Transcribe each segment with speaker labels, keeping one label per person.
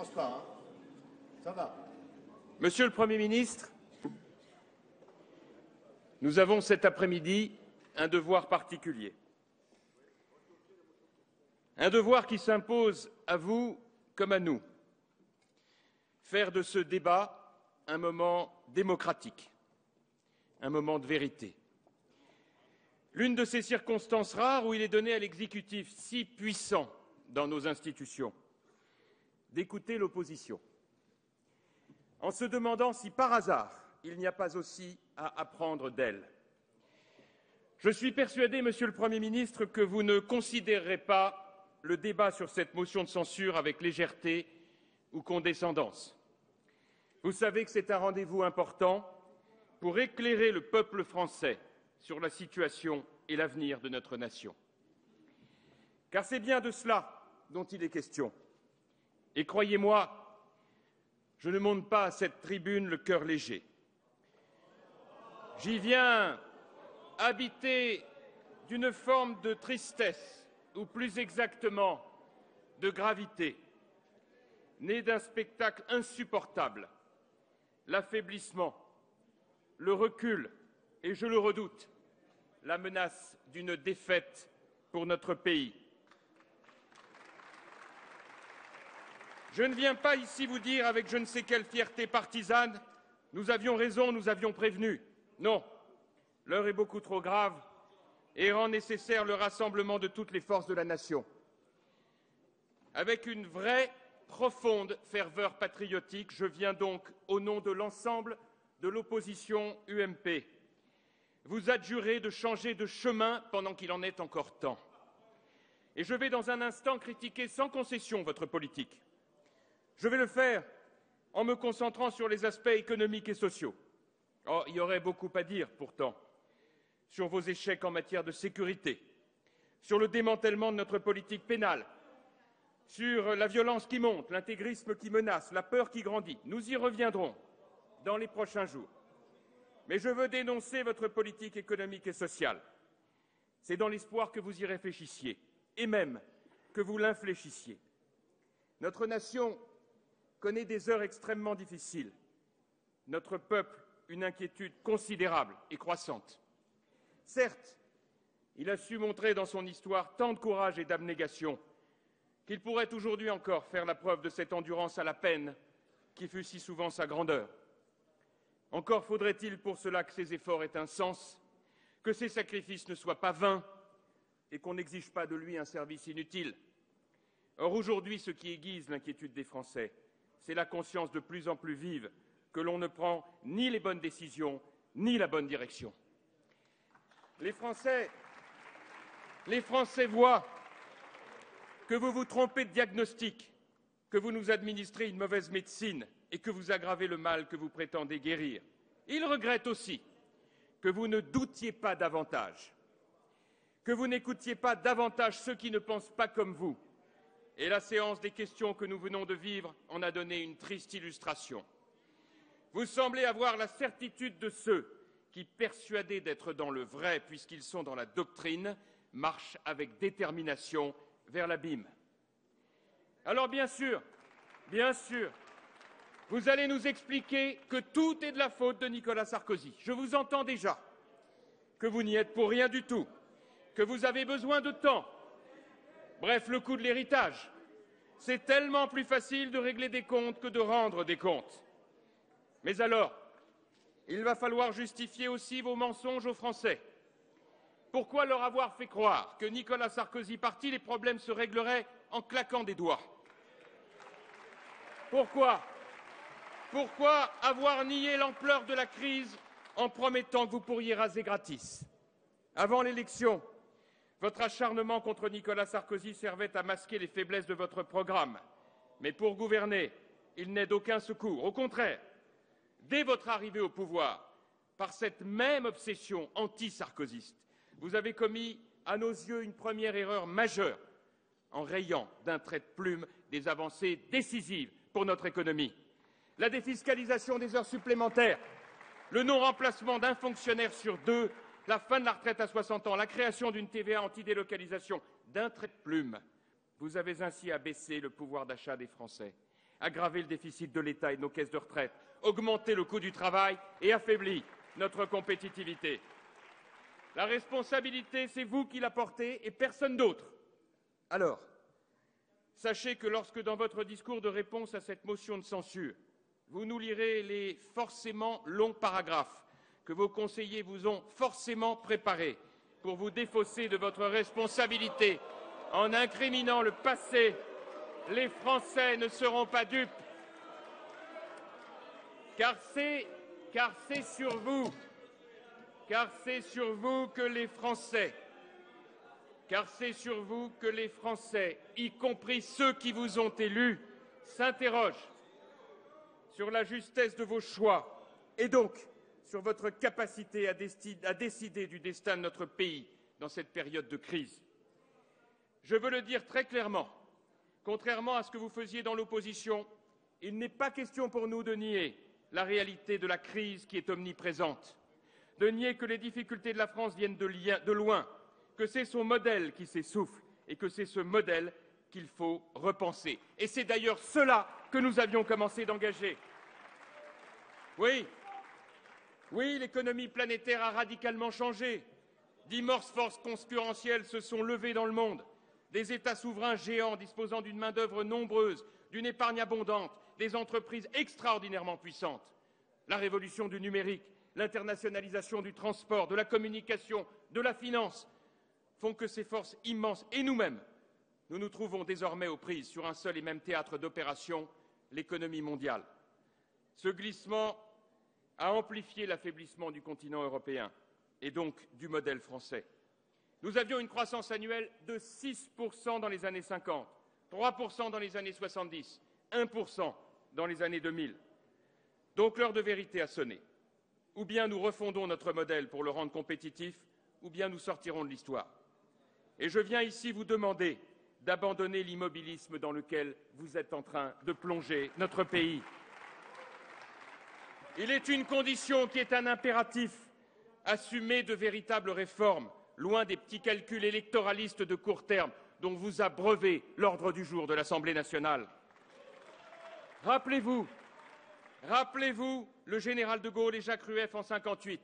Speaker 1: commence pas, hein. Ça va.
Speaker 2: Monsieur le Premier ministre, nous avons cet après-midi un devoir particulier. Un devoir qui s'impose à vous comme à nous. Faire de ce débat un moment démocratique, un moment de vérité. L'une de ces circonstances rares où il est donné à l'exécutif si puissant dans nos institutions d'écouter l'opposition, en se demandant si par hasard il n'y a pas aussi à apprendre d'elle. Je suis persuadé, Monsieur le Premier ministre, que vous ne considérerez pas le débat sur cette motion de censure avec légèreté ou condescendance. Vous savez que c'est un rendez-vous important pour éclairer le peuple français sur la situation et l'avenir de notre nation. Car c'est bien de cela dont il est question. Et croyez-moi, je ne monte pas à cette tribune le cœur léger. J'y viens habité d'une forme de tristesse, ou plus exactement de gravité, née d'un spectacle insupportable, l'affaiblissement, le recul et, je le redoute, la menace d'une défaite pour notre pays. Je ne viens pas ici vous dire avec je ne sais quelle fierté partisane « nous avions raison, nous avions prévenu ». Non, l'heure est beaucoup trop grave et rend nécessaire le rassemblement de toutes les forces de la nation. Avec une vraie, profonde ferveur patriotique, je viens donc, au nom de l'ensemble de l'opposition UMP, vous adjurer de changer de chemin pendant qu'il en est encore temps. Et je vais dans un instant critiquer sans concession votre politique. Je vais le faire en me concentrant sur les aspects économiques et sociaux. Oh, il y aurait beaucoup à dire, pourtant, sur vos échecs en matière de sécurité, sur le démantèlement de notre politique pénale, sur la violence qui monte, l'intégrisme qui menace, la peur qui grandit. Nous y reviendrons dans les prochains jours. Mais je veux dénoncer votre politique économique et sociale. C'est dans l'espoir que vous y réfléchissiez, et même que vous l'infléchissiez. Notre nation connaît des heures extrêmement difficiles. Notre peuple, une inquiétude considérable et croissante. Certes, il a su montrer dans son histoire tant de courage et d'abnégation qu'il pourrait aujourd'hui encore faire la preuve de cette endurance à la peine qui fut si souvent sa grandeur. Encore faudrait-il pour cela que ces efforts aient un sens, que ces sacrifices ne soient pas vains et qu'on n'exige pas de lui un service inutile. Or, aujourd'hui, ce qui aiguise l'inquiétude des Français, c'est la conscience de plus en plus vive que l'on ne prend ni les bonnes décisions, ni la bonne direction. Les Français voient que vous vous trompez de diagnostic, que vous nous administrez une mauvaise médecine et que vous aggravez le mal que vous prétendez guérir. Ils regrettent aussi que vous ne doutiez pas davantage, que vous n'écoutiez pas davantage ceux qui ne pensent pas comme vous. Et la séance des questions que nous venons de vivre en a donné une triste illustration. Vous semblez avoir la certitude de ceux qui, persuadés d'être dans le vrai puisqu'ils sont dans la doctrine, marchent avec détermination vers l'abîme. Alors bien sûr, vous allez nous expliquer que tout est de la faute de Nicolas Sarkozy. Je vous entends déjà, que vous n'y êtes pour rien du tout, que vous avez besoin de temps. Bref, le coup de l'héritage. C'est tellement plus facile de régler des comptes que de rendre des comptes. Mais alors, il va falloir justifier aussi vos mensonges aux Français. Pourquoi leur avoir fait croire que Nicolas Sarkozy parti, les problèmes se régleraient en claquant des doigts? Pourquoi avoir nié l'ampleur de la crise en promettant que vous pourriez raser gratis? Avant l'élection, votre acharnement contre Nicolas Sarkozy servait à masquer les faiblesses de votre programme. Mais pour gouverner, il n'est d'aucun secours. Au contraire, dès votre arrivée au pouvoir, par cette même obsession anti-sarkozyste, vous avez commis, à nos yeux, une première erreur majeure en rayant d'un trait de plume des avancées décisives pour notre économie. La défiscalisation des heures supplémentaires, le non-remplacement d'un fonctionnaire sur deux, la fin de la retraite à 60 ans, la création d'une TVA anti-délocalisation, d'un trait de plume. Vous avez ainsi abaissé le pouvoir d'achat des Français, aggravé le déficit de l'État et de nos caisses de retraite, augmenté le coût du travail et affaibli notre compétitivité. La responsabilité, c'est vous qui la portez et personne d'autre. Alors, sachez que lorsque, dans votre discours de réponse à cette motion de censure, vous nous lirez les forcément longs paragraphes que vos conseillers vous ont forcément préparés pour vous défausser de votre responsabilité en incriminant le passé, les Français ne seront pas dupes. Car c'est sur vous que les Français, y compris ceux qui vous ont élus, s'interrogent sur la justesse de vos choix et donc sur votre capacité à décider du destin de notre pays dans cette période de crise. Je veux le dire très clairement, contrairement à ce que vous faisiez dans l'opposition, il n'est pas question pour nous de nier la réalité de la crise qui est omniprésente, de nier que les difficultés de la France viennent de loin, que c'est son modèle qui s'essouffle et que c'est ce modèle qu'il faut repenser. Et c'est d'ailleurs cela que nous avions commencé d'engager. Oui, l'économie planétaire a radicalement changé. D'immenses forces concurrentielles se sont levées dans le monde. Des États souverains géants disposant d'une main-d'œuvre nombreuse, d'une épargne abondante, des entreprises extraordinairement puissantes. La révolution du numérique, l'internationalisation du transport, de la communication, de la finance font que ces forces immenses et nous-mêmes, nous nous trouvons désormais aux prises sur un seul et même théâtre d'opération, l'économie mondiale. Ce glissement a amplifié l'affaiblissement du continent européen et donc du modèle français. Nous avions une croissance annuelle de 6% dans les années 50, 3% dans les années 70, 1% dans les années 2000. Donc l'heure de vérité a sonné. Ou bien nous refondons notre modèle pour le rendre compétitif, ou bien nous sortirons de l'histoire. Et je viens ici vous demander d'abandonner l'immobilisme dans lequel vous êtes en train de plonger notre pays. Il est une condition qui est un impératif. Assumer de véritables réformes, loin des petits calculs électoralistes de court terme dont vous abreuvez l'ordre du jour de l'Assemblée nationale. Rappelez-vous le général de Gaulle et Jacques Rueff en 1958.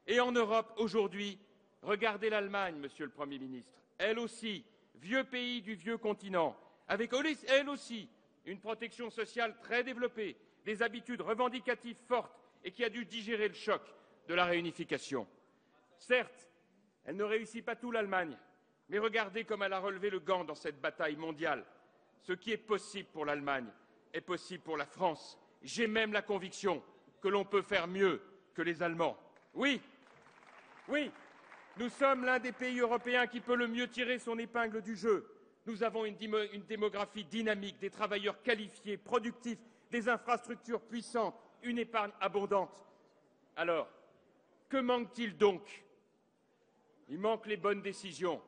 Speaker 2: Et en Europe, aujourd'hui, regardez l'Allemagne, Monsieur le Premier ministre. Elle aussi, vieux pays du vieux continent, avec elle aussi une protection sociale très développée, des habitudes revendicatives fortes et qui a dû digérer le choc de la réunification. Certes, elle ne réussit pas tout, l'Allemagne, mais regardez comme elle a relevé le gant dans cette bataille mondiale. Ce qui est possible pour l'Allemagne est possible pour la France. J'ai même la conviction que l'on peut faire mieux que les Allemands. Oui, nous sommes l'un des pays européens qui peut le mieux tirer son épingle du jeu. Nous avons une démographie dynamique, des travailleurs qualifiés, productifs, des infrastructures puissantes, une épargne abondante. Alors, que manque-t-il donc? Il manque les bonnes décisions.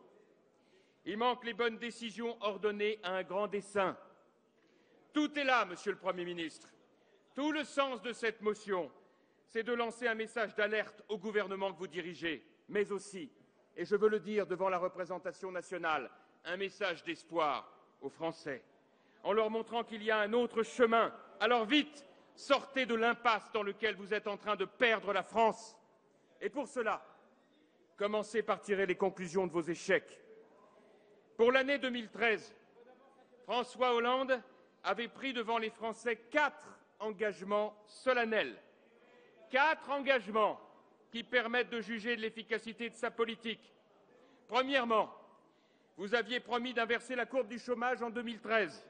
Speaker 2: Il manque les bonnes décisions ordonnées à un grand dessein. Tout est là, Monsieur le Premier ministre. Tout le sens de cette motion, c'est de lancer un message d'alerte au gouvernement que vous dirigez, mais aussi, et je veux le dire devant la représentation nationale, un message d'espoir aux Français, en leur montrant qu'il y a un autre chemin. Alors vite, sortez de l'impasse dans laquelle vous êtes en train de perdre la France. Et pour cela, commencez par tirer les conclusions de vos échecs. Pour l'année 2013, François Hollande avait pris devant les Français 4 engagements solennels. 4 engagements qui permettent de juger de l'efficacité de sa politique. Premièrement, vous aviez promis d'inverser la courbe du chômage en 2013.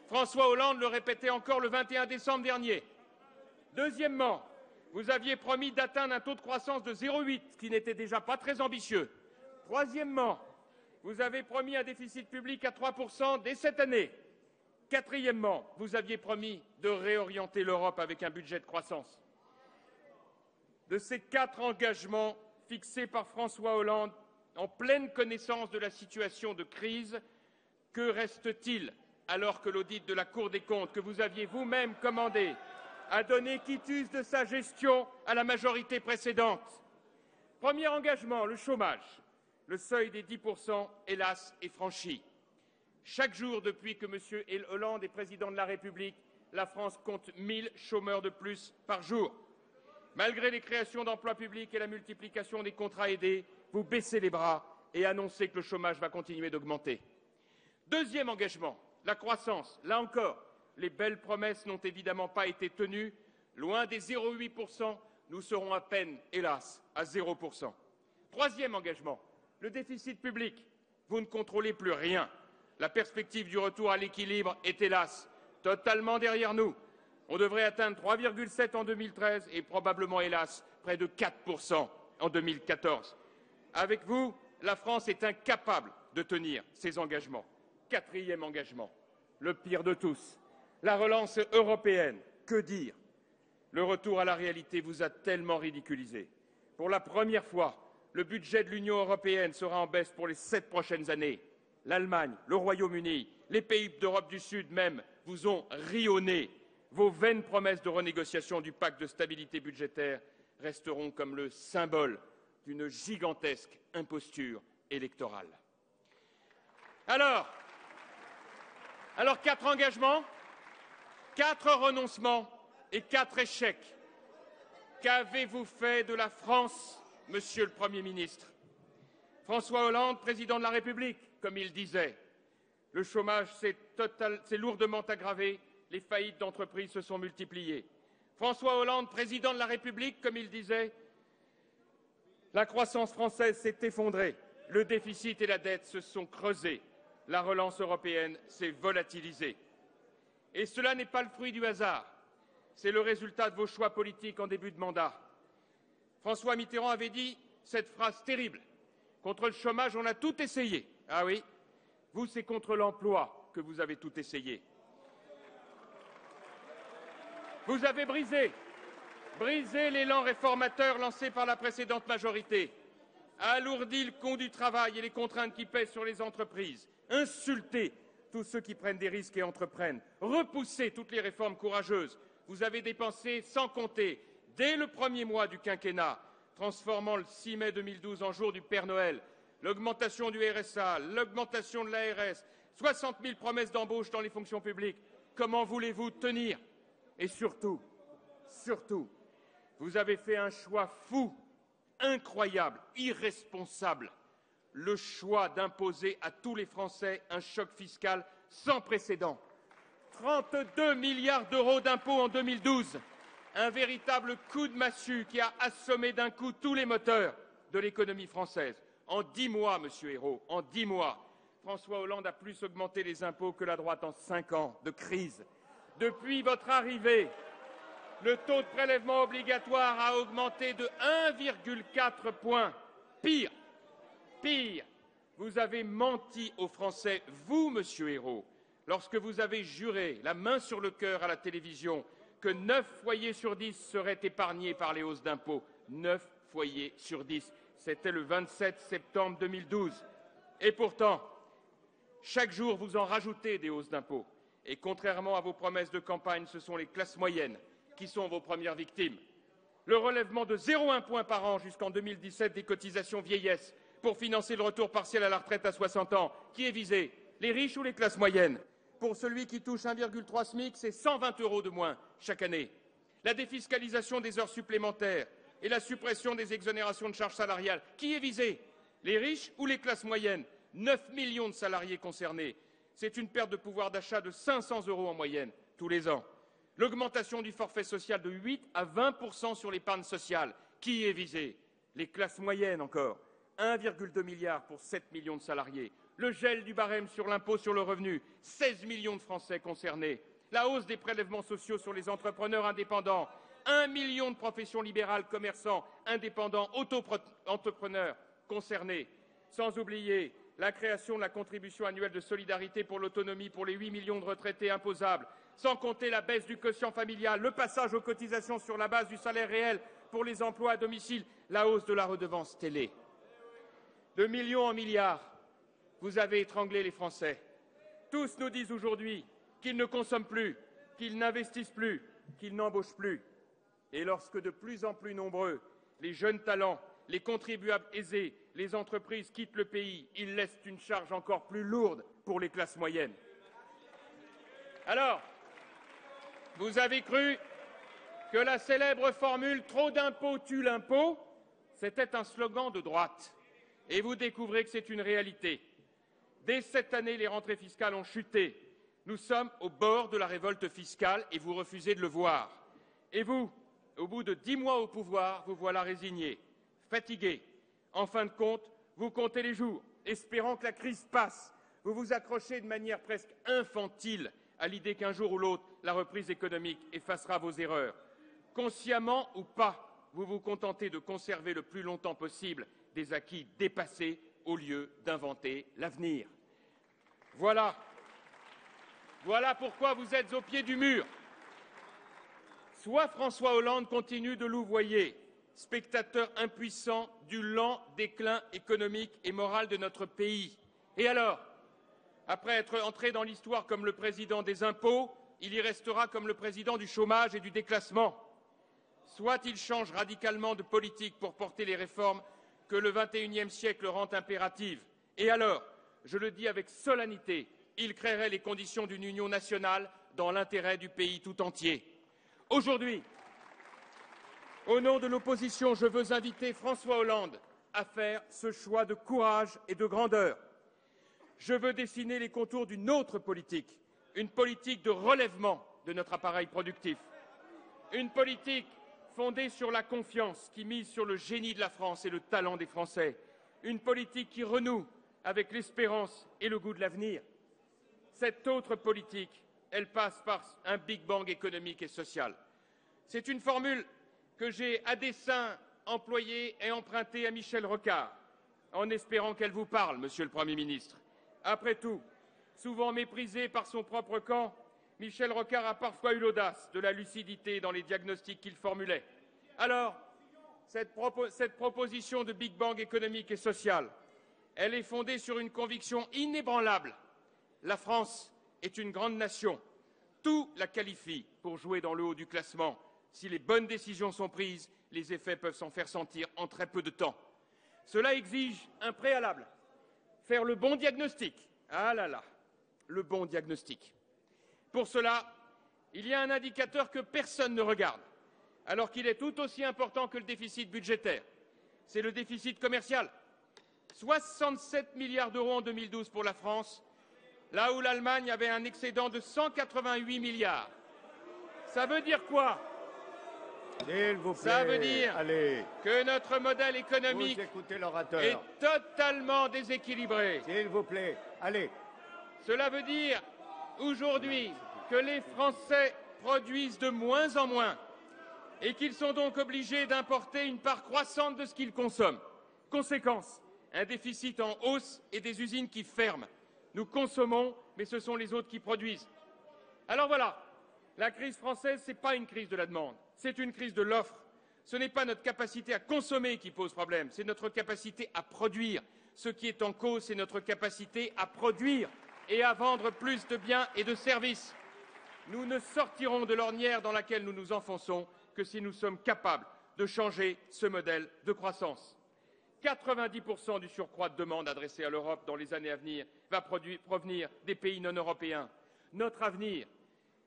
Speaker 2: François Hollande le répétait encore le 21 décembre dernier. Deuxièmement, vous aviez promis d'atteindre un taux de croissance de 0,8, ce qui n'était déjà pas très ambitieux. Troisièmement, vous avez promis un déficit public à 3% dès cette année. Quatrièmement, vous aviez promis de réorienter l'Europe avec un budget de croissance. De ces 4 engagements fixés par François Hollande, en pleine connaissance de la situation de crise, que reste-t-il alors que l'audit de la Cour des comptes, que vous aviez vous-même commandé, a donné quitus de sa gestion à la majorité précédente? Premier engagement, le chômage. Le seuil des 10%, hélas, est franchi. Chaque jour, depuis que M. Hollande est président de la République, la France compte 1000 chômeurs de plus par jour. Malgré les créations d'emplois publics et la multiplication des contrats aidés, vous baissez les bras et annoncez que le chômage va continuer d'augmenter. Deuxième engagement, la croissance. Là encore, les belles promesses n'ont évidemment pas été tenues. Loin des 0,8%, nous serons à peine, hélas, à 0%. Troisième engagement, le déficit public. Vous ne contrôlez plus rien. La perspective du retour à l'équilibre est, hélas, totalement derrière nous. On devrait atteindre 3,7 en 2013 et probablement, hélas, près de 4% en 2014. Avec vous, la France est incapable de tenir ses engagements. Quatrième engagement, le pire de tous, la relance européenne. Que dire? Le retour à la réalité vous a tellement ridiculisé. Pour la première fois, le budget de l'Union européenne sera en baisse pour les 7 prochaines années. L'Allemagne, le Royaume-Uni, les pays d'Europe du Sud même vous ont ri au nez. Vos vaines promesses de renégociation du pacte de stabilité budgétaire resteront comme le symbole d'une gigantesque imposture électorale. Alors 4 engagements, 4 renoncements et 4 échecs. Qu'avez-vous fait de la France, Monsieur le Premier ministre? François Hollande, président de la République, comme il disait. Le chômage s'est lourdement aggravé, les faillites d'entreprises se sont multipliées. François Hollande, président de la République, comme il disait, la croissance française s'est effondrée, le déficit et la dette se sont creusés, la relance européenne s'est volatilisée. Et cela n'est pas le fruit du hasard, c'est le résultat de vos choix politiques en début de mandat. François Mitterrand avait dit cette phrase terrible: contre le chômage, on a tout essayé. Ah oui, vous, c'est contre l'emploi que vous avez tout essayé. Vous avez brisé l'élan réformateur lancé par la précédente majorité, alourdi le coût du travail et les contraintes qui pèsent sur les entreprises, insulté tous ceux qui prennent des risques et entreprennent, repoussé toutes les réformes courageuses. Vous avez dépensé sans compter dès le premier mois du quinquennat, transformant le 6 mai 2012 en jour du Père Noël, l'augmentation du RSA, l'augmentation de l'ARS, 60 000 promesses d'embauche dans les fonctions publiques. Comment voulez-vous tenir? Et surtout, vous avez fait un choix fou, incroyable, irresponsable, le choix d'imposer à tous les Français un choc fiscal sans précédent. 32 milliards d'euros d'impôts en 2012, un véritable coup de massue qui a assommé d'un coup tous les moteurs de l'économie française. En 10 mois, Monsieur Ayrault, en 10 mois, François Hollande a plus augmenté les impôts que la droite en 5 ans de crise. Depuis votre arrivée, le taux de prélèvement obligatoire a augmenté de 1,4 point. Pire, vous avez menti aux Français, vous, Monsieur Ayrault, lorsque vous avez juré, la main sur le cœur à la télévision, que 9 foyers sur 10 seraient épargnés par les hausses d'impôts. 9 foyers sur 10. C'était le 27 septembre 2012. Et pourtant, chaque jour, vous en rajoutez des hausses d'impôts. Et contrairement à vos promesses de campagne, ce sont les classes moyennes qui sont vos premières victimes. Le relèvement de 0,1 point par an jusqu'en 2017 des cotisations vieillesse pour financer le retour partiel à la retraite à 60 ans. Qui est visé? Les riches ou les classes moyennes? Pour celui qui touche 1,3 SMIC, c'est 120 € de moins chaque année. La défiscalisation des heures supplémentaires et la suppression des exonérations de charges salariales. Qui est visé? Les riches ou les classes moyennes? 9 millions de salariés concernés. C'est une perte de pouvoir d'achat de 500 € en moyenne tous les ans. L'augmentation du forfait social de 8 à 20% sur l'épargne sociale. Qui est visé? Les classes moyennes encore. 1,2 milliard pour 7 millions de salariés. Le gel du barème sur l'impôt sur le revenu. 16 millions de Français concernés. La hausse des prélèvements sociaux sur les entrepreneurs indépendants. 1 million de professions libérales, commerçants, indépendants, auto-entrepreneurs concernés. Sans oublier la création de la contribution annuelle de solidarité pour l'autonomie pour les 8 millions de retraités imposables, sans compter la baisse du quotient familial, le passage aux cotisations sur la base du salaire réel pour les emplois à domicile, la hausse de la redevance télé. De millions en milliards, vous avez étranglé les Français. Tous nous disent aujourd'hui qu'ils ne consomment plus, qu'ils n'investissent plus, qu'ils n'embauchent plus. Et lorsque de plus en plus nombreux, les jeunes talents, les contribuables aisés, les entreprises quittent le pays, ils laissent une charge encore plus lourde pour les classes moyennes. Alors, vous avez cru que la célèbre formule « trop d'impôts tue l'impôt » c'était un slogan de droite. Et vous découvrez que c'est une réalité. Dès cette année, les rentrées fiscales ont chuté. Nous sommes au bord de la révolte fiscale et vous refusez de le voir. Et vous, au bout de 10 mois au pouvoir, vous voilà résigné, fatigué. En fin de compte, vous comptez les jours, espérant que la crise passe. Vous vous accrochez de manière presque infantile à l'idée qu'un jour ou l'autre, la reprise économique effacera vos erreurs. Consciemment ou pas, vous vous contentez de conserver le plus longtemps possible des acquis dépassés au lieu d'inventer l'avenir. Voilà pourquoi vous êtes au pied du mur. Soit François Hollande continue de louvoyer, spectateur impuissant du lent déclin économique et moral de notre pays. Et alors, après être entré dans l'histoire comme le président des impôts, il y restera comme le président du chômage et du déclassement. Soit il change radicalement de politique pour porter les réformes que le XXIe siècle rend impératives. Et alors, je le dis avec solennité, il créerait les conditions d'une union nationale dans l'intérêt du pays tout entier. Aujourd'hui, au nom de l'opposition, je veux inviter François Hollande à faire ce choix de courage et de grandeur. Je veux dessiner les contours d'une autre politique, une politique de relèvement de notre appareil productif, une politique fondée sur la confiance qui mise sur le génie de la France et le talent des Français, une politique qui renoue avec l'espérance et le goût de l'avenir. Cette autre politique, elle passe par un Big Bang économique et social. C'est une formule que j'ai à dessein employée et empruntée à Michel Rocard, en espérant qu'elle vous parle, Monsieur le Premier ministre. Après tout, souvent méprisé par son propre camp, Michel Rocard a parfois eu l'audace de la lucidité dans les diagnostics qu'il formulait. Alors, cette proposition de Big Bang économique et social, elle est fondée sur une conviction inébranlable. La France est une grande nation. Tout la qualifie pour jouer dans le haut du classement. Si les bonnes décisions sont prises, les effets peuvent s'en faire sentir en très peu de temps. Cela exige un préalable. Faire le bon diagnostic. Ah là là, le bon diagnostic. Pour cela, il y a un indicateur que personne ne regarde, alors qu'il est tout aussi important que le déficit budgétaire. C'est le déficit commercial. 67 milliards d'euros en 2012 pour la France, là où l'Allemagne avait un excédent de 188 milliards. Ça veut dire quoi?
Speaker 1: S'il vous plaît,
Speaker 2: ça veut dire
Speaker 1: allez,
Speaker 2: que notre modèle économique
Speaker 1: vous écoutez l'orateur.
Speaker 2: est totalement déséquilibré.
Speaker 1: S'il vous plaît, allez.
Speaker 2: Cela veut dire aujourd'hui que les Français produisent de moins en moins et qu'ils sont donc obligés d'importer une part croissante de ce qu'ils consomment. Conséquence, un déficit en hausse et des usines qui ferment. Nous consommons, mais ce sont les autres qui produisent. Alors voilà, la crise française, ce n'est pas une crise de la demande, c'est une crise de l'offre. Ce n'est pas notre capacité à consommer qui pose problème, c'est notre capacité à produire. Ce qui est en cause, c'est notre capacité à produire et à vendre plus de biens et de services. Nous ne sortirons de l'ornière dans laquelle nous nous enfonçons que si nous sommes capables de changer ce modèle de croissance. 90% du surcroît de demande adressé à l'Europe dans les années à venir va provenir des pays non européens. Notre avenir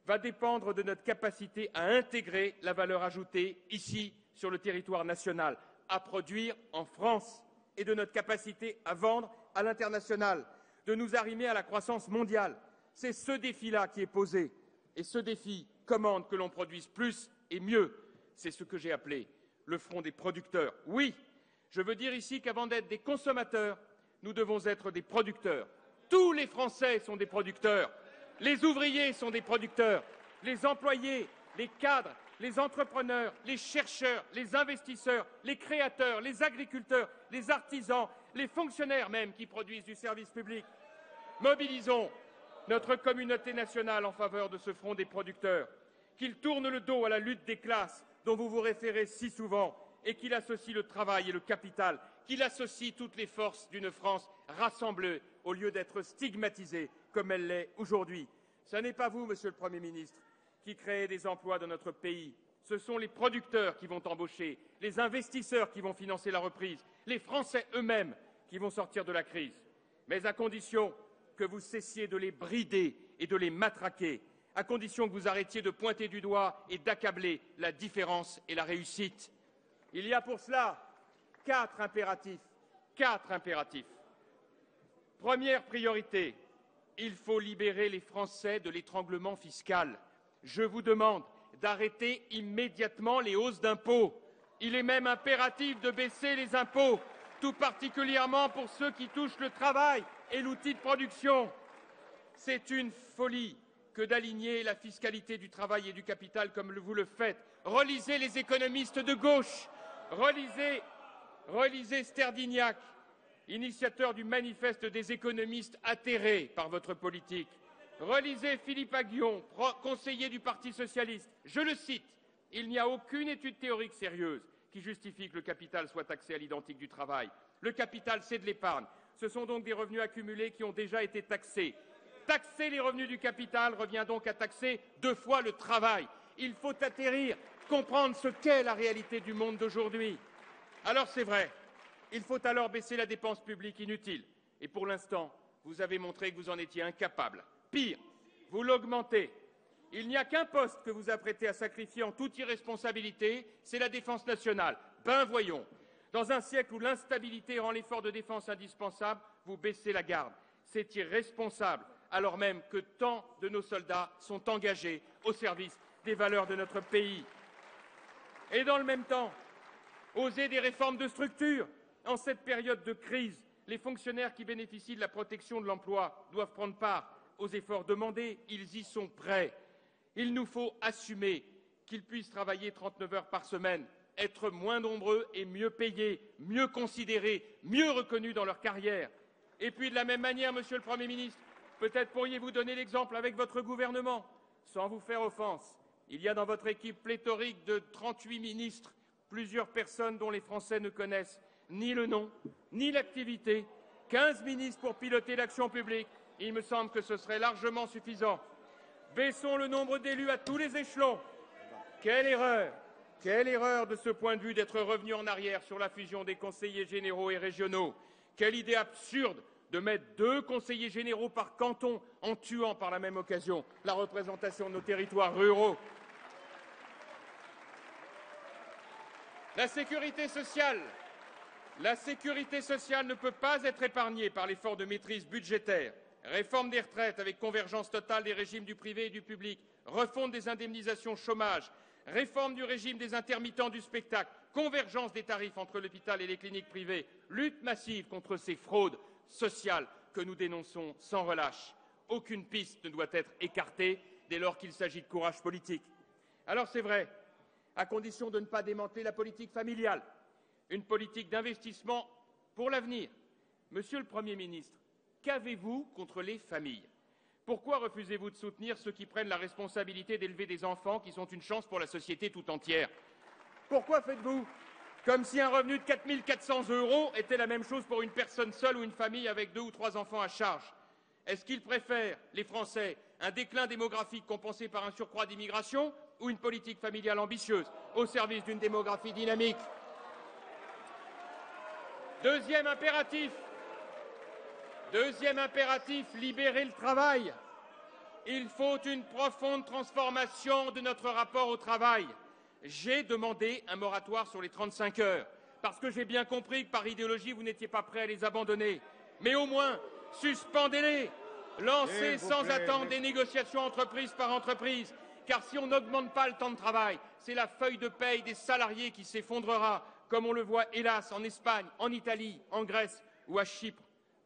Speaker 2: va dépendre de notre capacité à intégrer la valeur ajoutée ici, sur le territoire national, à produire en France et de notre capacité à vendre à l'international, de nous arrimer à la croissance mondiale. C'est ce défi-là qui est posé. Et ce défi commande que l'on produise plus et mieux. C'est ce que j'ai appelé le front des producteurs. Oui, je veux dire ici qu'avant d'être des consommateurs, nous devons être des producteurs. Tous les Français sont des producteurs. Les ouvriers sont des producteurs. Les employés, les cadres, les entrepreneurs, les chercheurs, les investisseurs, les créateurs, les agriculteurs, les artisans, les fonctionnaires même qui produisent du service public. Mobilisons notre communauté nationale en faveur de ce front des producteurs, qu'il tourne le dos à la lutte des classes dont vous vous référez si souvent et qu'il associe le travail et le capital, qu'il associe toutes les forces d'une France rassemblée au lieu d'être stigmatisée comme elle l'est aujourd'hui. Ce n'est pas vous, Monsieur le Premier ministre, qui créez des emplois dans notre pays, Ce sont les producteurs qui vont embaucher, les investisseurs qui vont financer la reprise, les Français eux-mêmes qui vont sortir de la crise. Mais à condition que vous cessiez de les brider et de les matraquer, à condition que vous arrêtiez de pointer du doigt et d'accabler la différence et la réussite. Il y a pour cela quatre impératifs. Première priorité, il faut libérer les Français de l'étranglement fiscal. Je vous demande d'arrêter immédiatement les hausses d'impôts. Il est même impératif de baisser les impôts, tout particulièrement pour ceux qui touchent le travail et l'outil de production. C'est une folie que d'aligner la fiscalité du travail et du capital comme vous le faites. Relisez les économistes de gauche, relisez Sterdignac, initiateur du manifeste des économistes atterrés par votre politique. Relisez Philippe Aghion, conseiller du Parti socialiste. Je le cite, « Il n'y a aucune étude théorique sérieuse qui justifie que le capital soit taxé à l'identique du travail. Le capital, c'est de l'épargne. Ce sont donc des revenus accumulés qui ont déjà été taxés. Taxer les revenus du capital revient donc à taxer 2 fois le travail. Il faut atterrir, comprendre ce qu'est la réalité du monde d'aujourd'hui. Alors c'est vrai, il faut alors baisser la dépense publique inutile. Et pour l'instant, vous avez montré que vous en étiez incapable. Pire, vous l'augmentez. Il n'y a qu'un poste que vous apprêtez à sacrifier en toute irresponsabilité, c'est la défense nationale. Ben voyons. Dans un siècle où l'instabilité rend l'effort de défense indispensable, vous baissez la garde. C'est irresponsable, alors même que tant de nos soldats sont engagés au service des valeurs de notre pays. Et dans le même temps, osez des réformes de structure. En cette période de crise, les fonctionnaires qui bénéficient de la protection de l'emploi doivent prendre part aux efforts demandés. Ils y sont prêts. Il nous faut assumer qu'ils puissent travailler 39 heures par semaine, être moins nombreux et mieux payés, mieux considérés, mieux reconnus dans leur carrière. Et puis de la même manière, Monsieur le Premier ministre, peut-être pourriez-vous donner l'exemple avec votre gouvernement, sans vous faire offense. Il y a dans votre équipe pléthorique de 38 ministres, plusieurs personnes dont les Français ne connaissent ni le nom, ni l'activité, 15 ministres pour piloter l'action publique. Il me semble que ce serait largement suffisant. Baissons le nombre d'élus à tous les échelons. Quelle erreur de ce point de vue d'être revenu en arrière sur la fusion des conseillers généraux et régionaux. Quelle idée absurde de mettre 2 conseillers généraux par canton en tuant par la même occasion la représentation de nos territoires ruraux. La sécurité sociale ne peut pas être épargnée par l'effort de maîtrise budgétaire. Réforme des retraites avec convergence totale des régimes du privé et du public, refonte des indemnisations chômage, réforme du régime des intermittents du spectacle, convergence des tarifs entre l'hôpital et les cliniques privées, lutte massive contre ces fraudes sociales que nous dénonçons sans relâche. Aucune piste ne doit être écartée dès lors qu'il s'agit de courage politique. Alors c'est vrai, à condition de ne pas démanteler la politique familiale, une politique d'investissement pour l'avenir. Monsieur le Premier ministre, qu'avez-vous contre les familles? Pourquoi refusez-vous de soutenir ceux qui prennent la responsabilité d'élever des enfants qui sont une chance pour la société tout entière? Pourquoi faites-vous comme si un revenu de 4 400 € était la même chose pour une personne seule ou une famille avec 2 ou 3 enfants à charge? Est-ce qu'ils préfèrent, les Français, un déclin démographique compensé par un surcroît d'immigration ou une politique familiale ambitieuse au service d'une démographie dynamique? Deuxième impératif, libérer le travail. Il faut une profonde transformation de notre rapport au travail. J'ai demandé un moratoire sur les 35 heures, parce que j'ai bien compris que par idéologie, vous n'étiez pas prêt à les abandonner. Mais au moins, suspendez-les. Lancez sans attendre des négociations entreprise par entreprise, car si on n'augmente pas le temps de travail, c'est la feuille de paye des salariés qui s'effondrera, comme on le voit hélas en Espagne, en Italie, en Grèce ou à Chypre.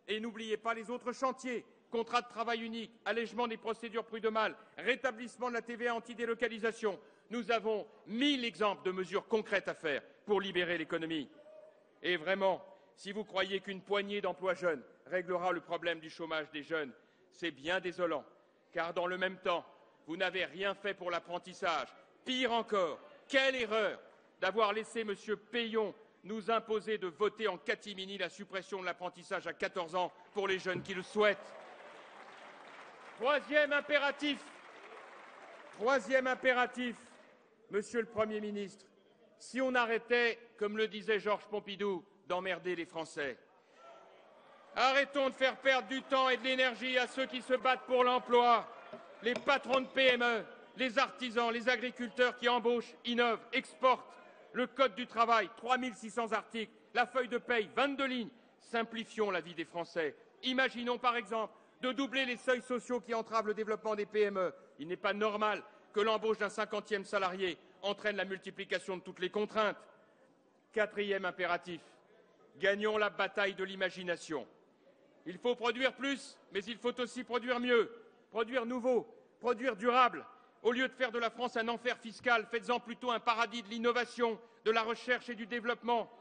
Speaker 2: Et n'oubliez pas les autres chantiers, contrat de travail unique, allègement des procédures prud'homales, rétablissement de la TVA anti-délocalisation. Nous avons 1000 exemples de mesures concrètes à faire pour libérer l'économie. Et vraiment, si vous croyez qu'une poignée d'emplois jeunes réglera le problème du chômage des jeunes, c'est bien désolant, car dans le même temps, vous n'avez rien fait pour l'apprentissage. Pire encore, quelle erreur d'avoir laissé M. Peillon nous imposer de voter en catimini la suppression de l'apprentissage à 14 ans pour les jeunes qui le souhaitent. Troisième impératif, Monsieur le Premier ministre, si on arrêtait, comme le disait Georges Pompidou, d'emmerder les Français. Arrêtons de faire perdre du temps et de l'énergie à ceux qui se battent pour l'emploi, les patrons de PME, les artisans, les agriculteurs qui embauchent, innovent, exportent. Le Code du travail, 3600 articles, la feuille de paye, 22 lignes. Simplifions la vie des Français. Imaginons par exemple de doubler les seuils sociaux qui entravent le développement des PME. Il n'est pas normal que l'embauche d'un 50e salarié entraîne la multiplication de toutes les contraintes. Quatrième impératif, gagnons la bataille de l'imagination. Il faut produire plus, mais il faut aussi produire mieux, produire nouveau, produire durable. Au lieu de faire de la France un enfer fiscal, faites-en plutôt un paradis de l'innovation, de la recherche et du développement.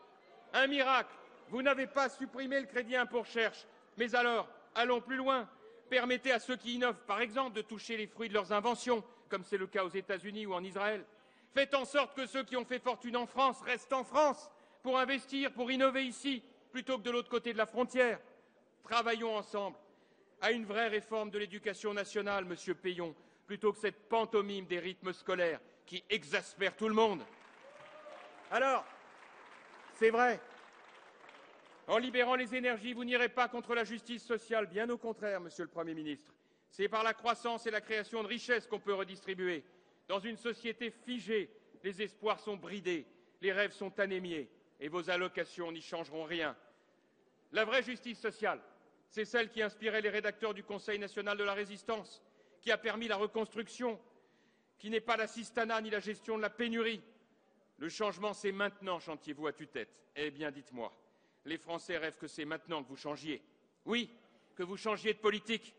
Speaker 2: Un miracle, vous n'avez pas supprimé le crédit impôt recherche. Mais alors, allons plus loin. Permettez à ceux qui innovent, par exemple, de toucher les fruits de leurs inventions, comme c'est le cas aux États-Unis ou en Israël. Faites en sorte que ceux qui ont fait fortune en France restent en France pour investir, pour innover ici, plutôt que de l'autre côté de la frontière. Travaillons ensemble à une vraie réforme de l'éducation nationale, Monsieur Peillon, plutôt que cette pantomime des rythmes scolaires qui exaspère tout le monde. Alors, c'est vrai, en libérant les énergies, vous n'irez pas contre la justice sociale, bien au contraire, Monsieur le Premier ministre. C'est par la croissance et la création de richesses qu'on peut redistribuer. Dans une société figée, les espoirs sont bridés, les rêves sont anémiés, et vos allocations n'y changeront rien. La vraie justice sociale, c'est celle qui inspirait les rédacteurs du Conseil national de la résistance, qui a permis la reconstruction, qui n'est pas l'assistanat ni la gestion de la pénurie. Le changement, c'est maintenant, chantiez-vous à tue-tête. Eh bien, dites-moi, les Français rêvent que c'est maintenant que vous changiez. Oui, que vous changiez de politique,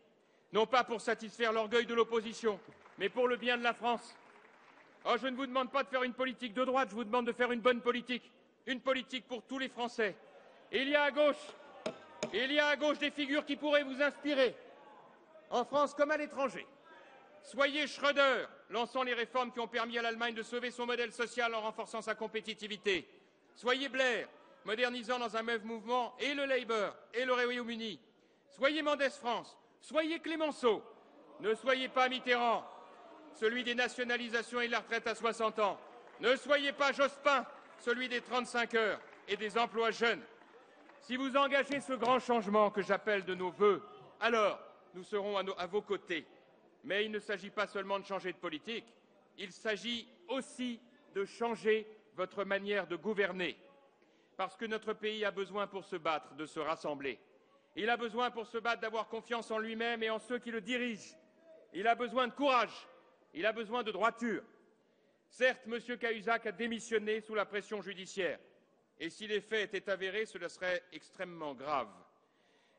Speaker 2: non pas pour satisfaire l'orgueil de l'opposition, mais pour le bien de la France. Oh, je ne vous demande pas de faire une politique de droite, je vous demande de faire une bonne politique. Une politique pour tous les Français. Et il y a à gauche des figures qui pourraient vous inspirer, en France comme à l'étranger. Soyez Schröder, lançant les réformes qui ont permis à l'Allemagne de sauver son modèle social en renforçant sa compétitivité. Soyez Blair, modernisant dans un même mouvement et le Labour et le Royaume-Uni. Soyez Mendès France, soyez Clémenceau. Ne soyez pas Mitterrand, celui des nationalisations et de la retraite à 60 ans. Ne soyez pas Jospin, celui des 35 heures et des emplois jeunes. Si vous engagez ce grand changement que j'appelle de nos vœux, alors nous serons à vos côtés. Mais il ne s'agit pas seulement de changer de politique, il s'agit aussi de changer votre manière de gouverner. Parce que notre pays a besoin pour se battre de se rassembler. Il a besoin pour se battre d'avoir confiance en lui-même et en ceux qui le dirigent. Il a besoin de courage, il a besoin de droiture. Certes, M. Cahuzac a démissionné sous la pression judiciaire. Et si les faits étaient avérés, cela serait extrêmement grave.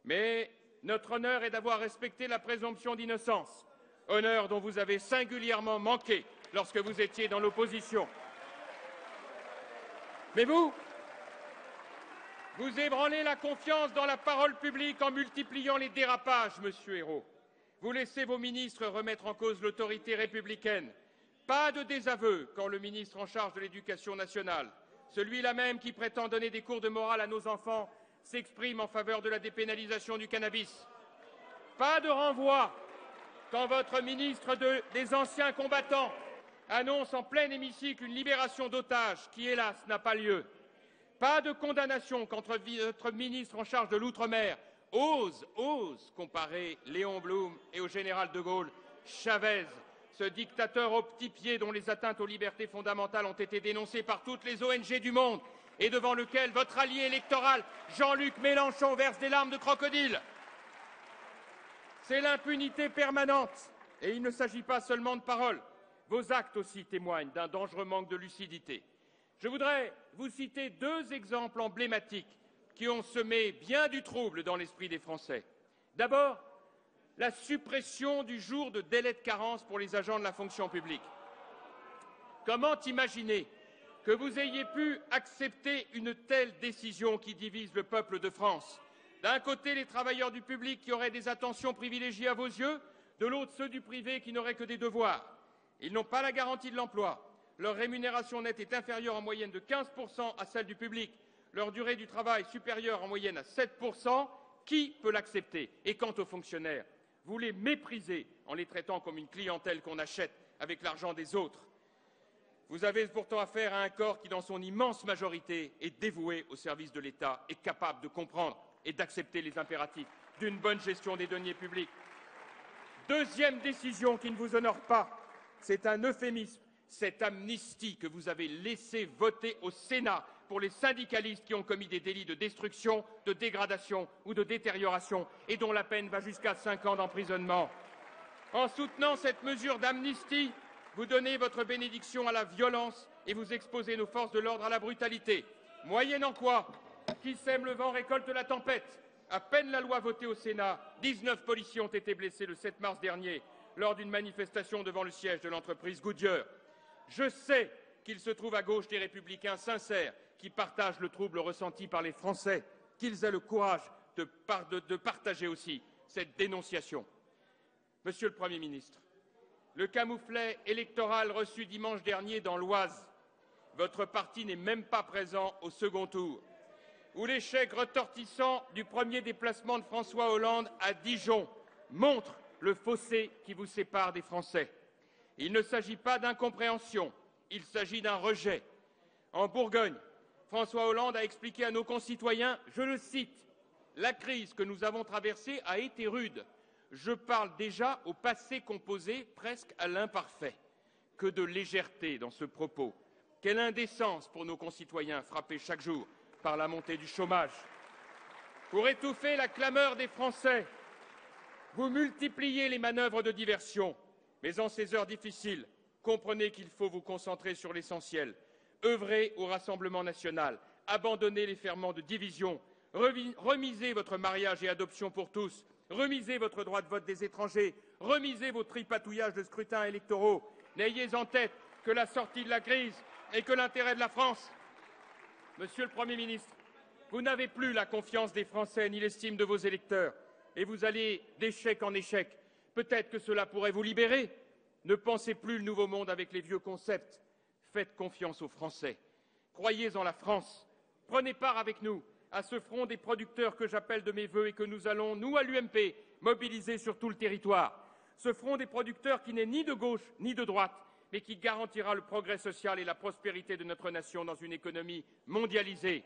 Speaker 2: Mais notre honneur est d'avoir respecté la présomption d'innocence, honneur dont vous avez singulièrement manqué lorsque vous étiez dans l'opposition. Mais vous ébranlez la confiance dans la parole publique en multipliant les dérapages, Monsieur Ayrault. Vous laissez vos ministres remettre en cause l'autorité républicaine. Pas de désaveu quand le ministre en charge de l'Éducation nationale, celui-là même qui prétend donner des cours de morale à nos enfants, s'exprime en faveur de la dépénalisation du cannabis. Pas de renvoi quand votre ministre des anciens combattants annonce en plein hémicycle une libération d'otages qui, hélas, n'a pas lieu. Pas de condamnation quand votre ministre en charge de l'outre-mer ose comparer Léon Blum et au général de Gaulle, Chavez, ce dictateur au petit pied dont les atteintes aux libertés fondamentales ont été dénoncées par toutes les ONG du monde et devant lequel votre allié électoral, Jean-Luc Mélenchon, verse des larmes de crocodile. C'est l'impunité permanente. Et il ne s'agit pas seulement de paroles. Vos actes aussi témoignent d'un dangereux manque de lucidité. Je voudrais vous citer deux exemples emblématiques qui ont semé bien du trouble dans l'esprit des Français. D'abord, la suppression du jour de délai de carence pour les agents de la fonction publique. Comment imaginer que vous ayez pu accepter une telle décision qui divise le peuple de France? D'un côté, les travailleurs du public qui auraient des attentions privilégiées à vos yeux, de l'autre, ceux du privé qui n'auraient que des devoirs. Ils n'ont pas la garantie de l'emploi. Leur rémunération nette est inférieure en moyenne de 15% à celle du public. Leur durée du travail supérieure en moyenne à 7%. Qui peut l'accepter? Et quant aux fonctionnaires, vous les méprisez en les traitant comme une clientèle qu'on achète avec l'argent des autres. Vous avez pourtant affaire à un corps qui, dans son immense majorité, est dévoué au service de l'État et capable de comprendre et d'accepter les impératifs d'une bonne gestion des deniers publics. Deuxième décision qui ne vous honore pas, c'est un euphémisme, cette amnistie que vous avez laissé voter au Sénat pour les syndicalistes qui ont commis des délits de destruction, de dégradation ou de détérioration et dont la peine va jusqu'à 5 ans d'emprisonnement. En soutenant cette mesure d'amnistie, vous donnez votre bénédiction à la violence et vous exposez nos forces de l'ordre à la brutalité. Moyennant quoi, qui sème le vent récolte la tempête. À peine la loi votée au Sénat, 19 policiers ont été blessés le 7 mars dernier lors d'une manifestation devant le siège de l'entreprise Goodyear. Je sais qu'il se trouve à gauche des républicains sincères qui partagent le trouble ressenti par les Français, qu'ils aient le courage de partager aussi cette dénonciation. Monsieur le Premier ministre, le camouflet électoral reçu dimanche dernier dans l'Oise, votre parti n'est même pas présent au second tour, où l'échec retortissant du premier déplacement de François Hollande à Dijon montre le fossé qui vous sépare des Français. Il ne s'agit pas d'incompréhension, il s'agit d'un rejet. En Bourgogne, François Hollande a expliqué à nos concitoyens, je le cite, « La crise que nous avons traversée a été rude. Je parle déjà au passé composé, presque à l'imparfait. » Que de légèreté dans ce propos. Quelle indécence pour nos concitoyens frappés chaque jour par la montée du chômage. Pour étouffer la clameur des Français, vous multipliez les manœuvres de diversion. Mais en ces heures difficiles, comprenez qu'il faut vous concentrer sur l'essentiel. Œuvrez au Rassemblement national, abandonnez les ferments de division, remisez votre mariage et adoption pour tous, remisez votre droit de vote des étrangers, remisez vos tripatouillages de scrutins électoraux. N'ayez en tête que la sortie de la crise et que l'intérêt de la France. Monsieur le Premier ministre, vous n'avez plus la confiance des Français ni l'estime de vos électeurs, et vous allez d'échec en échec. Peut-être que cela pourrait vous libérer. Ne pensez plus le nouveau monde avec les vieux concepts. Faites confiance aux Français. Croyez en la France. Prenez part avec nous à ce front des producteurs que j'appelle de mes vœux et que nous allons, nous à l'UMP, mobiliser sur tout le territoire. Ce front des producteurs qui n'est ni de gauche ni de droite, mais qui garantira le progrès social et la prospérité de notre nation dans une économie mondialisée.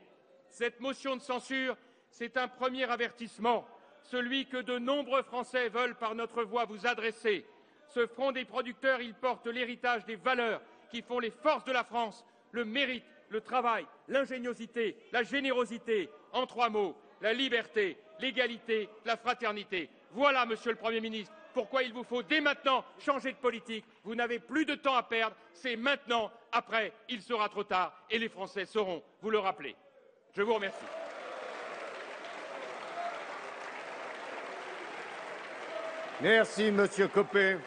Speaker 2: Cette motion de censure, c'est un premier avertissement, celui que de nombreux Français veulent par notre voix vous adresser. Ce front des producteurs, il porte l'héritage des valeurs qui font les forces de la France, le mérite, le travail, l'ingéniosité, la générosité, en 3 mots, la liberté, l'égalité, la fraternité. Voilà, Monsieur le Premier ministre, pourquoi il vous faut dès maintenant changer de politique. Vous n'avez plus de temps à perdre, c'est maintenant. Après, il sera trop tard et les Français sauront vous le rappeler. Je vous remercie.
Speaker 1: Merci, Monsieur Copé.